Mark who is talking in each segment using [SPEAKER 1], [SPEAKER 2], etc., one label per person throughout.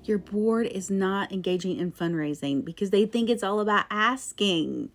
[SPEAKER 1] Your board is not engaging in fundraising because they think it's all about asking.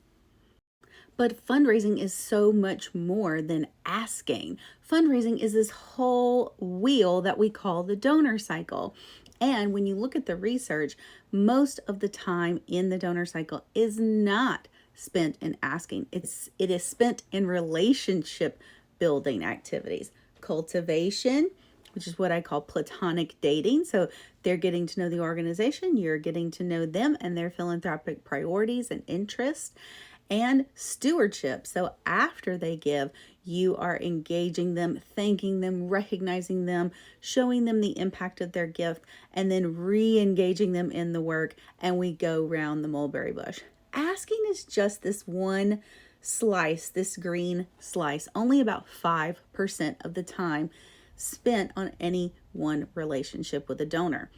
[SPEAKER 1] But fundraising is so much more than asking. Fundraising is this whole wheel that we call the donor cycle. And when you look at the research, most of the time in the donor cycle is not spent in asking. It is spent in relationship building activities, cultivation, which is what I call platonic dating. So they're getting to know the organization, you're getting to know them and their philanthropic priorities and interests, and stewardship. So after they give, you are engaging them, thanking them, recognizing them, showing them the impact of their gift, and then re-engaging them in the work, and we go round the mulberry bush. Asking is just this one slice, this green slice, only about 5% of the time spent on any one relationship with a donor.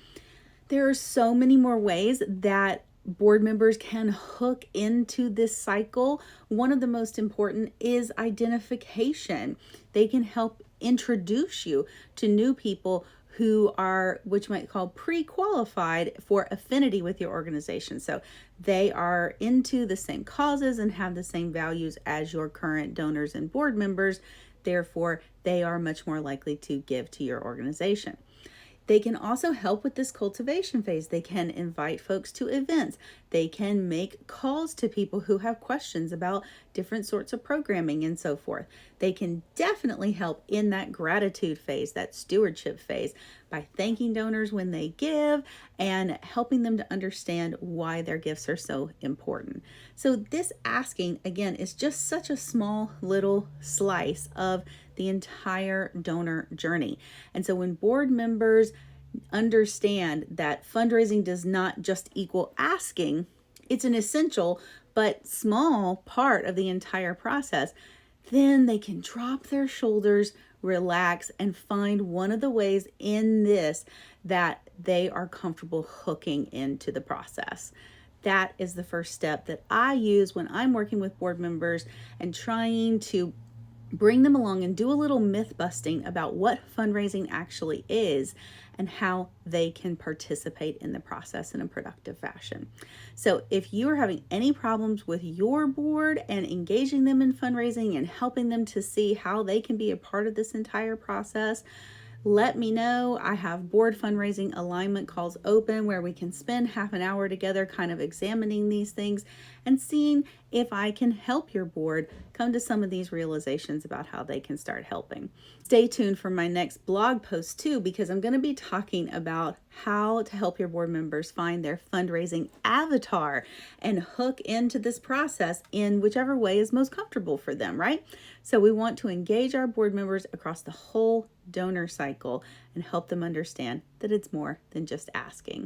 [SPEAKER 1] There are so many more ways that board members can hook into this cycle. One of the most important is identification. They can help introduce you to new people who are, which might call pre-qualified for affinity with your organization. So they are into the same causes and have the same values as your current donors and board members. Therefore, they are much more likely to give to your organization. They can also help with this cultivation phase. They can invite folks to events. They can make calls to people who have questions about different sorts of programming and so forth. They can definitely help in that gratitude phase, that stewardship phase, by thanking donors when they give and helping them to understand why their gifts are so important. So this asking, again, is just such a small little slice of the entire donor journey. And so when board members understand that fundraising does not just equal asking, it's an essential but small part of the entire process, then they can drop their shoulders, relax, and find one of the ways in this that they are comfortable hooking into the process. That is the first step that I use when I'm working with board members and trying to bring them along and do a little myth busting about what fundraising actually is and how they can participate in the process in a productive fashion. So if you are having any problems with your board and engaging them in fundraising and helping them to see how they can be a part of this entire process, let me know. I have board fundraising alignment calls open where we can spend half an hour together kind of examining these things and seeing if I can help your board come to some of these realizations about how they can start helping. Stay tuned for my next blog post too, because I'm going to be talking about how to help your board members find their fundraising avatar and hook into this process in whichever way is most comfortable for them, right? So we want to engage our board members across the whole donor cycle and help them understand that it's more than just asking.